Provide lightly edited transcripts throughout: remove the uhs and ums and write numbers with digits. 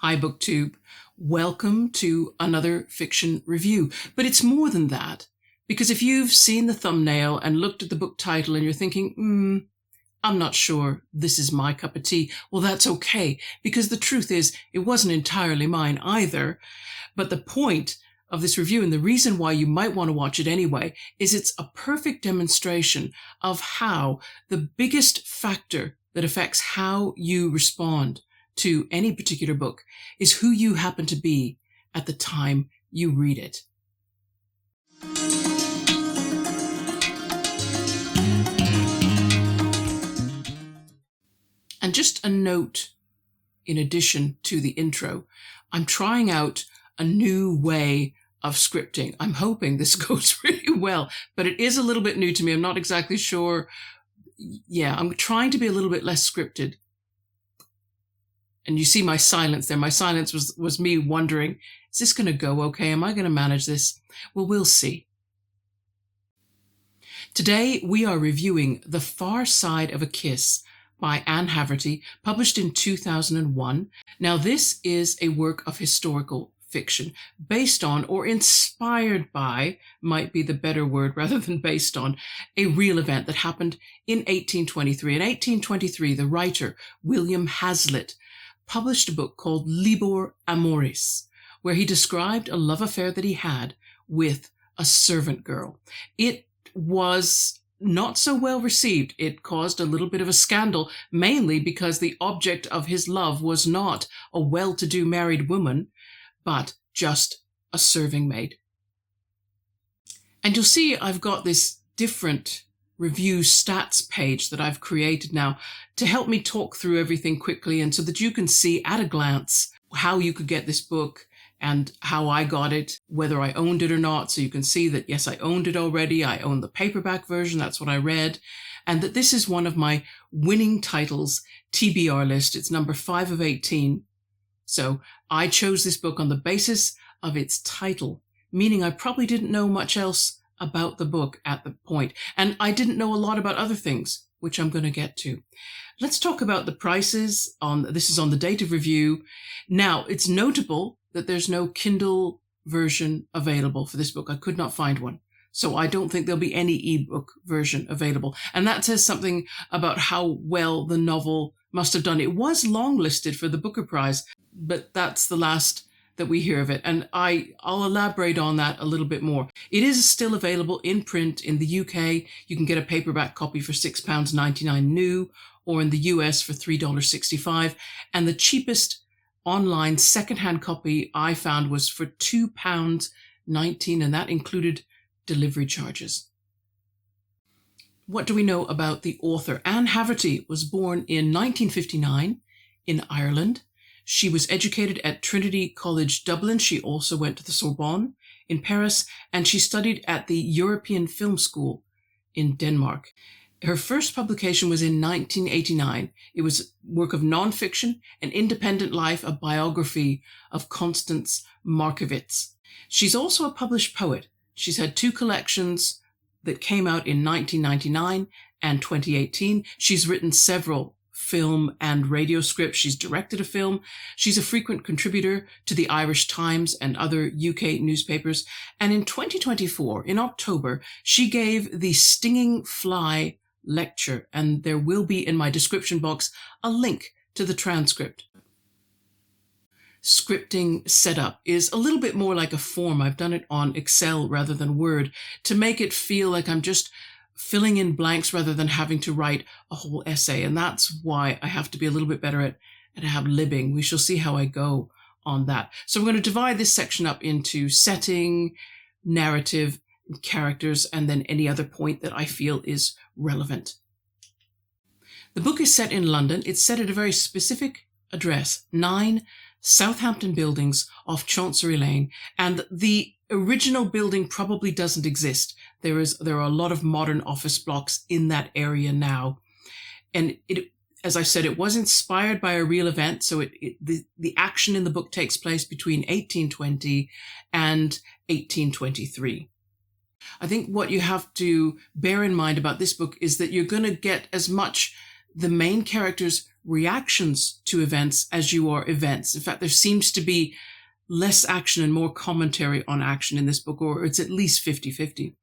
Hi, BookTube. Welcome to another fiction review. But it's more than that, because if you've seen the thumbnail and looked at the book title and you're thinking, I'm not sure this is my cup of tea, well, that's okay, because the truth is it wasn't entirely mine either. But the point of this review, and the reason why you might want to watch it anyway, is it's a perfect demonstration of how the biggest factor that affects how you respond to any particular book is who you happen to be at the time you read it. And just a note, in addition to the intro, I'm trying out a new way of scripting. I'm hoping this goes really well, but it is a little bit new to me. I'm not exactly sure. Yeah, I'm trying to be a little bit less scripted. And you see my silence there. My silence was me wondering, is this going to go okay? Am I going to manage this? Well, we'll see. Today, we are reviewing The Far Side of a Kiss by Anne Haverty, published in 2001. Now, this is a work of historical fiction based on, or inspired by, might be the better word rather than based on, a real event that happened in 1823. In 1823, the writer William Hazlitt published a book called Libor Amoris, where he described a love affair that he had with a servant girl. It was not so well received. It caused a little bit of a scandal, mainly because the object of his love was not a well-to-do married woman, but just a serving maid. And you'll see I've got this different review stats page that I've created now to help me talk through everything quickly, and so that you can see at a glance how you could get this book and how I got it, whether I owned it or not. So you can see that, yes, I owned it already. I own the paperback version. That's what I read. And that this is one of my winning titles TBR list. It's number 5 of 18. So I chose this book on the basis of its title, meaning I probably didn't know much else about the book at the point. And I didn't know a lot about other things, which I'm going to get to. Let's talk about the prices. This is on the date of review. Now, it's notable that there's no Kindle version available for this book. I could not find one. So I don't think there'll be any ebook version available. And that says something about how well the novel must have done. It was longlisted for the Booker Prize, but that's the last that we hear of it. And I'll elaborate on that a little bit more. It is still available in print in the UK. You can get a paperback copy for £6.99 new, or in the US for $3.65. And the cheapest online secondhand copy I found was for £2.19, and that included delivery charges. What do we know about the author? Anne Haverty was born in 1959 in Ireland. She was educated at Trinity College Dublin. She also went to the Sorbonne in Paris, and she studied at the European Film School in Denmark. Her first publication was in 1989. It was a work of nonfiction, An Independent Life, a biography of Constance Markiewicz. She's also a published poet. She's had 2 collections that came out in 1999 and 2018. She's written several film and radio scripts. She's directed a film. She's a frequent contributor to the Irish Times and other UK newspapers. And in 2024, in October, she gave the Stinging Fly lecture, and there will be in my description box a link to the transcript. Scripting setup is a little bit more like a form. I've done it on Excel rather than Word to make it feel like I'm just filling in blanks rather than having to write a whole essay. And that's why I have to be a little bit better at ad-libbing. We shall see how I go on that. So we're going to divide this section up into setting, narrative, characters, and then any other point that I feel is relevant. The book is set in London. It's set at a very specific address, 9 Southampton Buildings off Chancery Lane, and the original building probably doesn't exist. There are a lot of modern office blocks in that area now. And it, as I said, it was inspired by a real event. So the action in the book takes place between 1820 and 1823. I think what you have to bear in mind about this book is that you're going to get as much the main characters' reactions to events as you are events. In fact, there seems to be less action and more commentary on action in this book, or it's at least 50-50.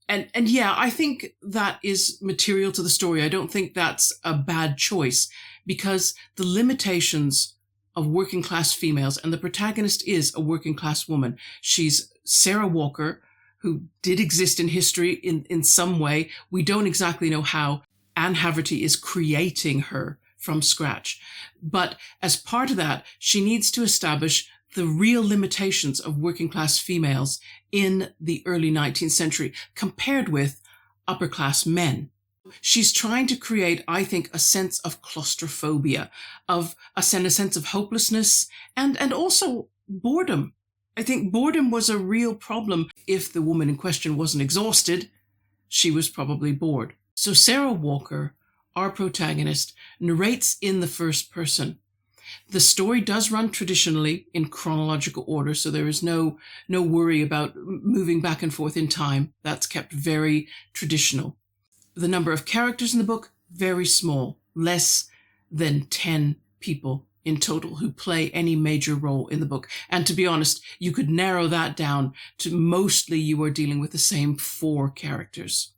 And yeah, I think that is material to the story. I don't think that's a bad choice, because the limitations of working class females, and the protagonist is a working class woman. She's Sarah Walker, who did exist in history in some way. We don't exactly know how. Anne Haverty is creating her from scratch. But as part of that, she needs to establish the real limitations of working class females in the early 19th century compared with upper class men. She's trying to create, I think, a sense of claustrophobia, of a sense of hopelessness, and also boredom. I think boredom was a real problem. If the woman in question wasn't exhausted, she was probably bored. So Sarah Walker, our protagonist, narrates in the first person. The story does run traditionally in chronological order, so there is no worry about moving back and forth in time. That's kept very traditional. The number of characters in the book, very small, less than 10 people in total who play any major role in the book. And to be honest, you could narrow that down to mostly you are dealing with the same 4 characters.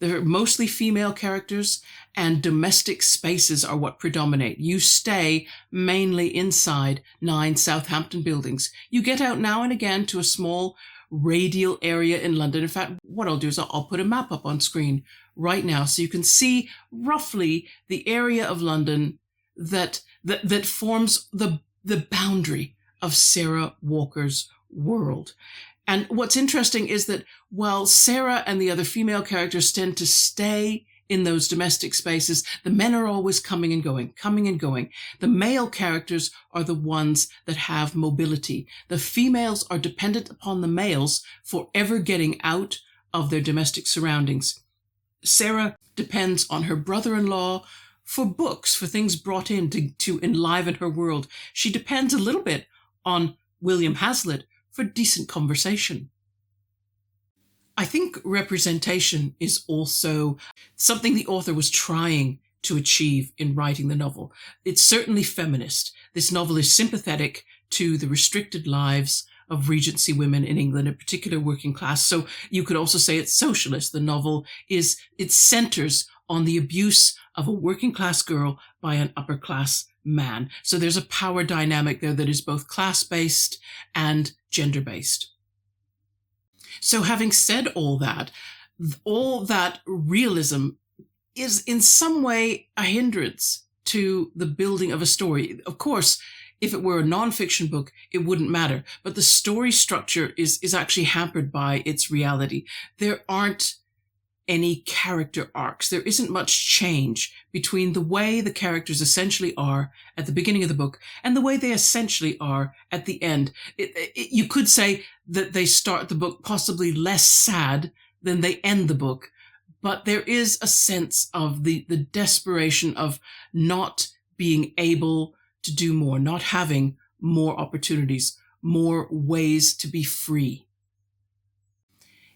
They're mostly female characters, and domestic spaces are what predominate. You stay mainly inside 9 Southampton buildings. You get out now and again to a small radial area in London. In fact, what I'll do is I'll put a map up on screen right now so you can see roughly the area of London that forms the boundary of Sarah Walker's world. And what's interesting is that while Sarah and the other female characters tend to stay in those domestic spaces, the men are always coming and going, coming and going. The male characters are the ones that have mobility. The females are dependent upon the males for ever getting out of their domestic surroundings. Sarah depends on her brother-in-law for books, for things brought in to enliven her world. She depends a little bit on William Hazlitt for decent conversation. I think representation is also something the author was trying to achieve in writing the novel. It's certainly feminist. This novel is sympathetic to the restricted lives of Regency women in England, in particular working class. So you could also say it's socialist. The novel it centers on the abuse of a working class girl by an upper class man. So there's a power dynamic there that is both class-based and gender-based. So having said all that realism is in some way a hindrance to the building of a story. Of course, if it were a nonfiction book, it wouldn't matter. But the story structure is actually hampered by its reality. There aren't any character arcs. There isn't much change between the way the characters essentially are at the beginning of the book and the way they essentially are at the end. You could say that they start the book possibly less sad than they end the book, but there is a sense of the desperation of not being able to do more, not having more opportunities, more ways to be free.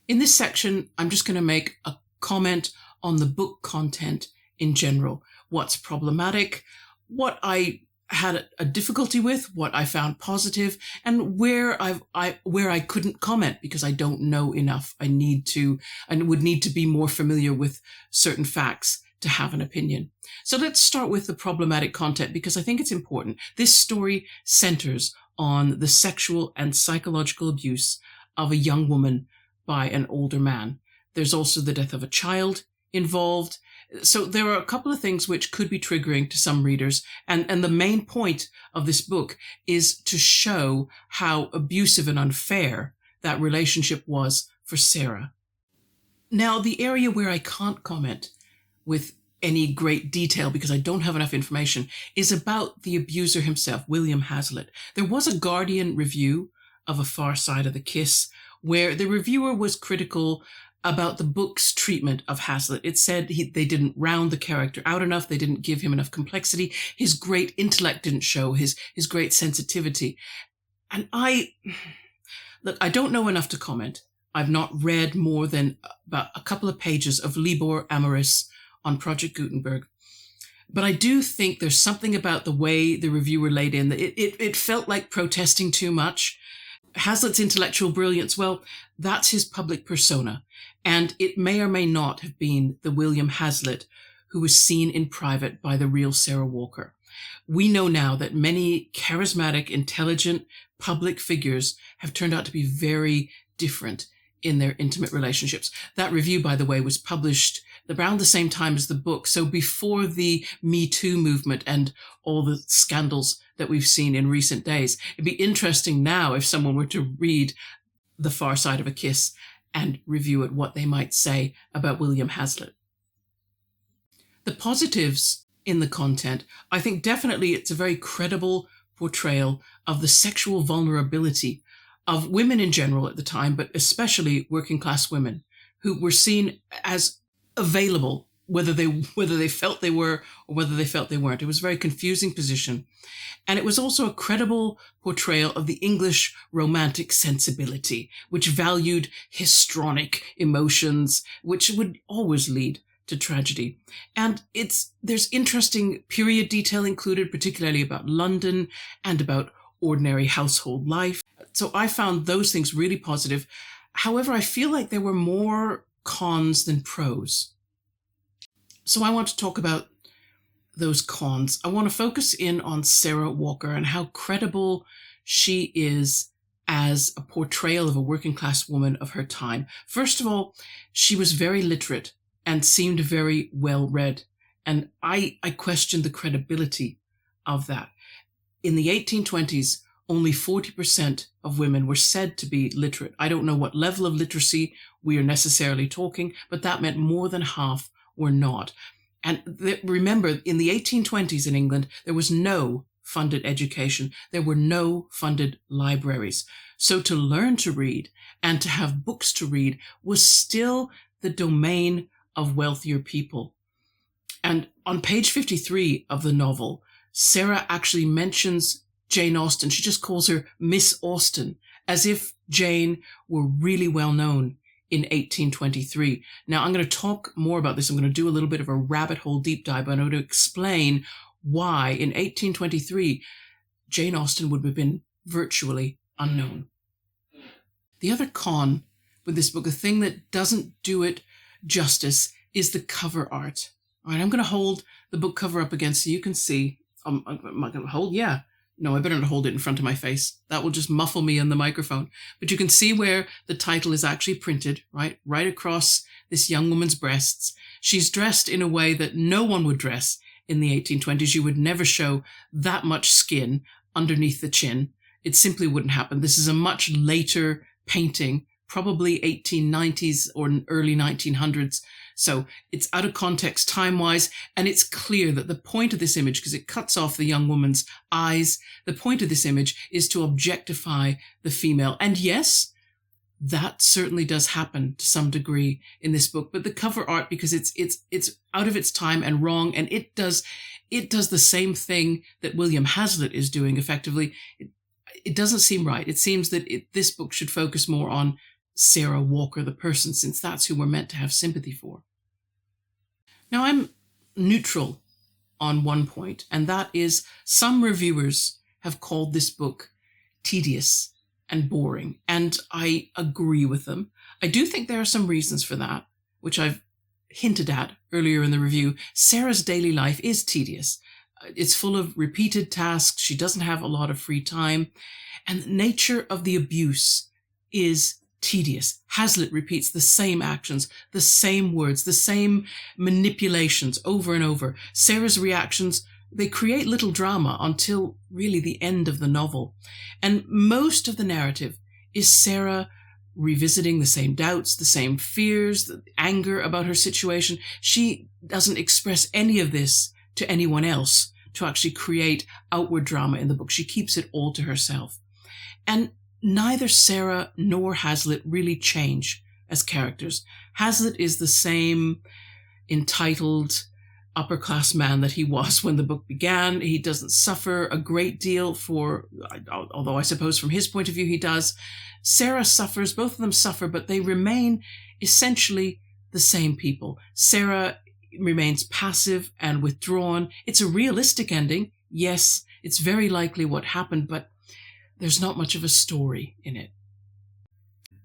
In this section, I'm just going to make a comment on the book content in general. What's problematic, what I had a difficulty with, what I found positive, and where I couldn't comment because I don't know enough. I would need to be more familiar with certain facts to have an opinion. So let's start with the problematic content because I think it's important. This story centers on the sexual and psychological abuse of a young woman by an older man. There's also the death of a child involved. So there are a couple of things which could be triggering to some readers. And the main point of this book is to show how abusive and unfair that relationship was for Sarah. Now, the area where I can't comment with any great detail because I don't have enough information is about the abuser himself, William Hazlitt. There was a Guardian review of A Far Side of the Kiss where the reviewer was critical about the book's treatment of Hazlitt. It said they didn't round the character out enough. They didn't give him enough complexity. His great intellect didn't show, his great sensitivity. And I don't know enough to comment. I've not read more than about a couple of pages of Libor Amoris on Project Gutenberg. But I do think there's something about the way the reviewer laid in that it felt like protesting too much. Hazlitt's intellectual brilliance, well, that's his public persona. And it may or may not have been the William Hazlitt who was seen in private by the real Sarah Walker. We know now that many charismatic, intelligent public figures have turned out to be very different in their intimate relationships. That review, by the way, was published around the same time as the book, so before the Me Too movement and all the scandals that we've seen in recent days. It'd be interesting now if someone were to read The Far Side of a Kiss and review it, what they might say about William Hazlitt. The positives in the content, I think definitely it's a very credible portrayal of the sexual vulnerability of women in general at the time, but especially working class women who were seen as available, whether they felt they were or whether they felt they weren't. It was a very confusing position. And it was also a credible portrayal of the English romantic sensibility, which valued histrionic emotions, which would always lead to tragedy. And there's interesting period detail included, particularly about London and about ordinary household life. So I found those things really positive. However, I feel like there were more cons than pros. So I want to talk about those cons. I want to focus in on Sarah Walker and how credible she is as a portrayal of a working class woman of her time. First of all, she was very literate and seemed very well read. And I questioned the credibility of that. In the 1820s, only 40% of women were said to be literate. I don't know what level of literacy we are necessarily talking, but that meant more than half were not. And remember, in the 1820s in England, there was no funded education. There were no funded libraries. So to learn to read and to have books to read was still the domain of wealthier people. And on page 53 of the novel, Sarah actually mentions Jane Austen. She just calls her Miss Austen, as if Jane were really well known in 1823. Now, I'm going to talk more about this. I'm going to do a little bit of a rabbit hole deep dive. I'm going to explain why in 1823, Jane Austen would have been virtually unknown. The other con with this book, a thing that doesn't do it justice, is the cover art. All right, I'm going to hold the book cover up again so you can see. Am I going to hold? Yeah. No, I better not hold it in front of my face. That will just muffle me in the microphone. But you can see where the title is actually printed, right across this young woman's breasts. She's dressed in a way that no one would dress in the 1820s. You would never show that much skin underneath the chin. It simply wouldn't happen. This is a much later painting, probably 1890s or early 1900s. So it's out of context time-wise, and it's clear that the point of this image, because it cuts off the young woman's eyes, the point of this image is to objectify the female. And yes, that certainly does happen to some degree in this book, but the cover art, because it's out of its time and wrong, and it does the same thing that William Hazlitt is doing effectively. It doesn't seem right. It seems that this book should focus more on Sarah Walker, the person, since that's who we're meant to have sympathy for. Now, I'm neutral on one point, and that is some reviewers have called this book tedious and boring, and I agree with them. I do think there are some reasons for that, which I've hinted at earlier in the review. Sarah's daily life is tedious. It's full of repeated tasks. She doesn't have a lot of free time, and the nature of the abuse is tedious. Hazlitt repeats the same actions, the same words, the same manipulations over and over. Sarah's reactions, they create little drama until really the end of the novel. And most of the narrative is Sarah revisiting the same doubts, the same fears, the anger about her situation. She doesn't express any of this to anyone else to actually create outward drama in the book. She keeps it all to herself. And neither Sarah nor Hazlitt really change as characters. Hazlitt is the same entitled upper-class man that he was when the book began. He doesn't suffer a great deal although I suppose from his point of view he does. Sarah suffers, both of them suffer, but they remain essentially the same people. Sarah remains passive and withdrawn. It's a realistic ending. Yes, it's very likely what happened, but there's not much of a story in it.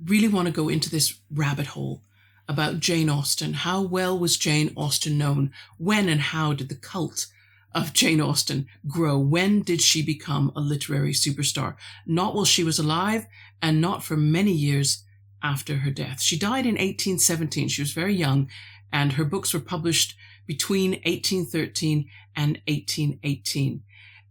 Really want to go into this rabbit hole about Jane Austen. How well was Jane Austen known? When and how did the cult of Jane Austen grow? When did she become a literary superstar? Not while she was alive, and not for many years after her death. She died in 1817. She was very young, and her books were published between 1813 and 1818.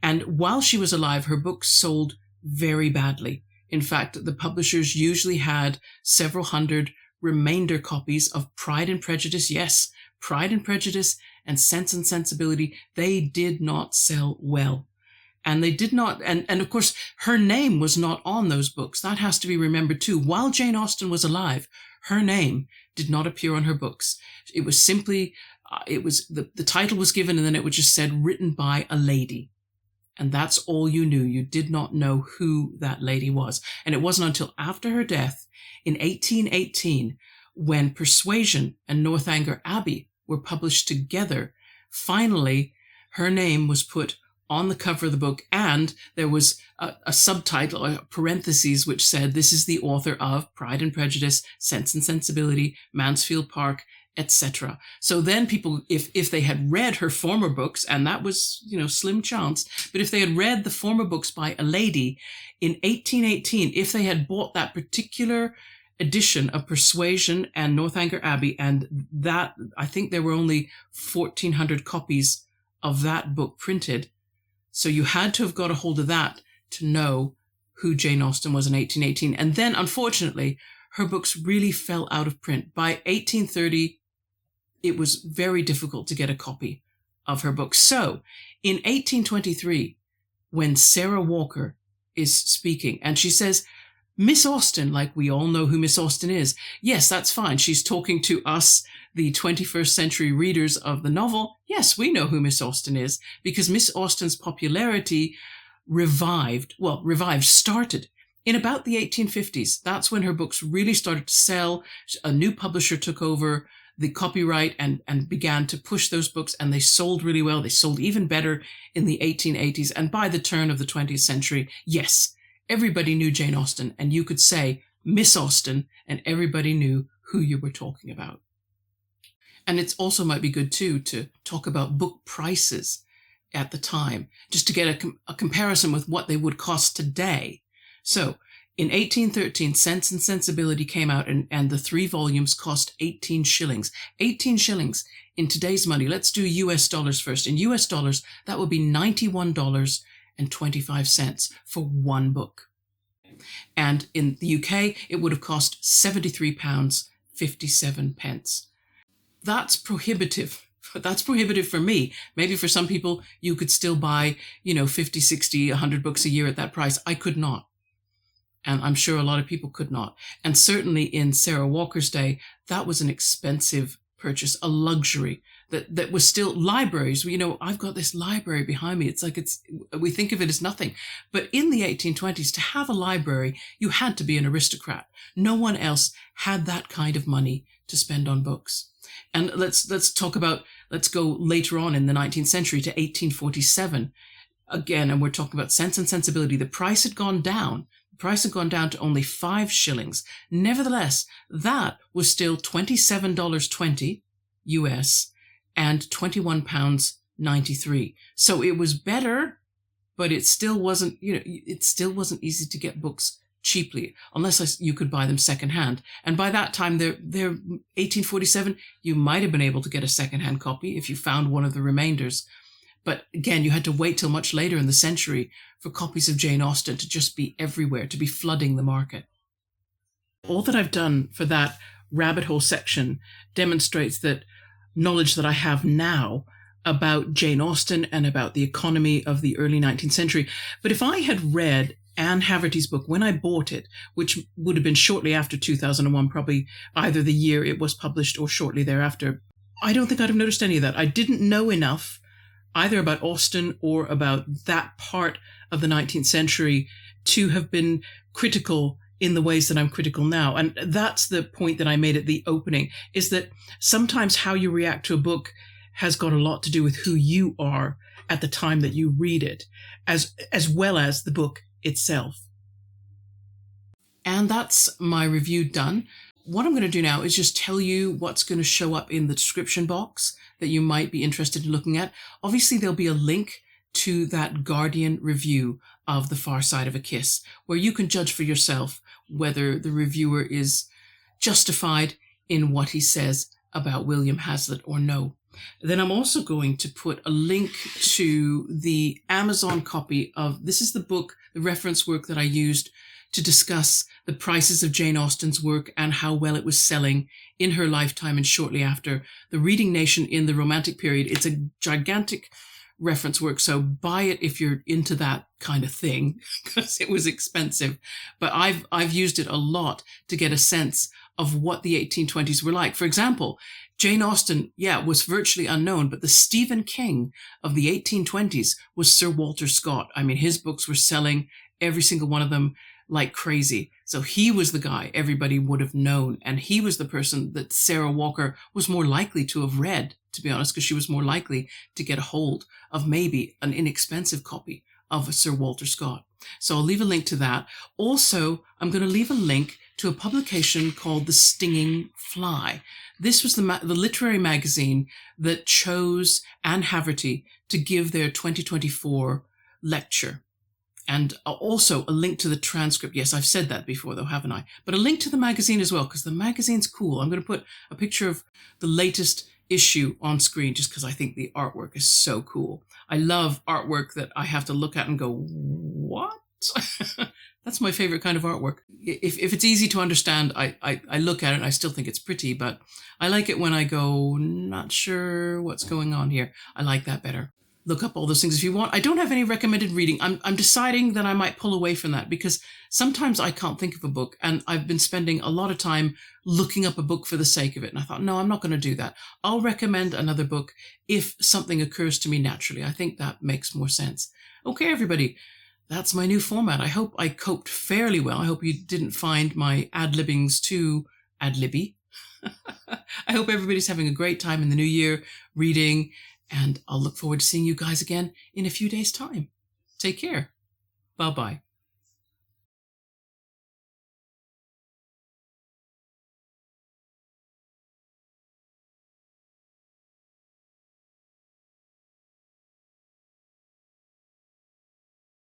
And while she was alive, her books sold very badly. In fact, the publishers usually had several hundred remainder copies of Pride and Prejudice. Yes, Pride and Prejudice and Sense and Sensibility. They did not sell well. And they did not, and of course, her name was not on those books. That has to be remembered too. While Jane Austen was alive, her name did not appear on her books. It was simply, the title was given, and then it was just said, written by a lady. And that's all you knew. You did not know who that lady was. And it wasn't until after her death in 1818, when Persuasion and Northanger Abbey were published together, finally her name was put on the cover of the book, and there was a subtitle, a parentheses, which said, this is the author of Pride and Prejudice, Sense and Sensibility, Mansfield Park, etc. So then people, if they had read her former books, and that was, slim chance, but if they had read the former books by a lady in 1818, if they had bought that particular edition of Persuasion and Northanger Abbey, and that, I think there were only 1,400 copies of that book printed. So you had to have got a hold of that to know who Jane Austen was in 1818. And then, unfortunately, her books really fell out of print. By 1830, it was very difficult to get a copy of her books. So in 1823, when Sarah Walker is speaking, and she says, Miss Austen, like we all know who Miss Austen is. Yes, that's fine. She's talking to us, the 21st century readers of the novel. Yes, we know who Miss Austen is, because Miss Austen's popularity started in about the 1850s. That's when her books really started to sell. A new publisher took over the copyright and began to push those books, and they sold really well. They sold even better in the 1880s. And by the turn of the 20th century, yes, everybody knew Jane Austen, and you could say Miss Austen, and everybody knew who you were talking about. And it also might be good too to talk about book prices at the time, just to get a comparison with what they would cost today. So in 1813, Sense and Sensibility came out, and the 3 volumes cost 18 shillings. 18 shillings in today's money. Let's do US dollars first. In US dollars, that would be $91.25 for one book. And in the UK, it would have cost £73.57. That's prohibitive. That's prohibitive for me. Maybe for some people, you could still buy, 50, 60, 100 books a year at that price. I could not. And I'm sure a lot of people could not. And certainly in Sarah Walker's day, that was an expensive purchase, a luxury that was still libraries. I've got this library behind me. It's like we think of it as nothing. But in the 1820s, to have a library, you had to be an aristocrat. No one else had that kind of money to spend on books. And let's go later on in the 19th century to 1847. Again, and we're talking about Sense and Sensibility. The price had gone down. The price had gone down to only 5 shillings. Nevertheless, that was still $27.20 US and £21.93. So it was better, but it still wasn't, easy to get books cheaply, unless you could buy them secondhand. And by that time, they're 1847, you might have been able to get a secondhand copy if you found one of the remainders. But again, you had to wait till much later in the century for copies of Jane Austen to just be everywhere, to be flooding the market. All that I've done for that rabbit hole section demonstrates that knowledge that I have now about Jane Austen and about the economy of the early 19th century. But if I had read Anne Haverty's book when I bought it, which would have been shortly after 2001, probably either the year it was published or shortly thereafter, I don't think I'd have noticed any of that. I didn't know enough either about Austen or about that part of the 19th century to have been critical in the ways that I'm critical now. And that's the point that I made at the opening, is that sometimes how you react to a book has got a lot to do with who you are at the time that you read it, as well as the book itself. And that's my review done. What I'm going to do now is just tell you what's going to show up in the description box that you might be interested in looking at. Obviously, there'll be a link to that Guardian review of The Far Side of a Kiss, where you can judge for yourself whether the reviewer is justified in what he says about William Hazlitt or no. Then I'm also going to put a link to the Amazon copy of, this is the book, the reference work that I used to discuss the prices of Jane Austen's work and how well it was selling in her lifetime and shortly after. The Reading Nation in the Romantic Period. It's a gigantic reference work, so buy it if you're into that kind of thing, because it was expensive. But I've used it a lot to get a sense of what the 1820s were like. For example, Jane Austen, was virtually unknown, but the Stephen King of the 1820s was Sir Walter Scott. I mean, his books were selling, every single one of them, like crazy. So he was the guy everybody would have known. And he was the person that Sarah Walker was more likely to have read, to be honest, because she was more likely to get a hold of maybe an inexpensive copy of Sir Walter Scott. So I'll leave a link to that. Also, I'm going to leave a link to a publication called The Stinging Fly. This was the literary magazine that chose Anne Haverty to give their 2024 lecture. And also a link to the transcript. Yes, I've said that before though, haven't I? But a link to the magazine as well, because the magazine's cool. I'm going to put a picture of the latest issue on screen just because I think the artwork is so cool. I love artwork that I have to look at and go, what? That's my favorite kind of artwork. If it's easy to understand, I look at it and I still think it's pretty, but I like it when I go, not sure what's going on here. I like that better. Look up all those things if you want. I don't have any recommended reading. I'm deciding that I might pull away from that because sometimes I can't think of a book and I've been spending a lot of time looking up a book for the sake of it. And I thought, no, I'm not going to do that. I'll recommend another book if something occurs to me naturally. I think that makes more sense. Okay, everybody, that's my new format. I hope I coped fairly well. I hope you didn't find my ad-libbings too ad-libby. I hope everybody's having a great time in the new year reading. And I'll look forward to seeing you guys again in a few days' time. Take care. Bye-bye.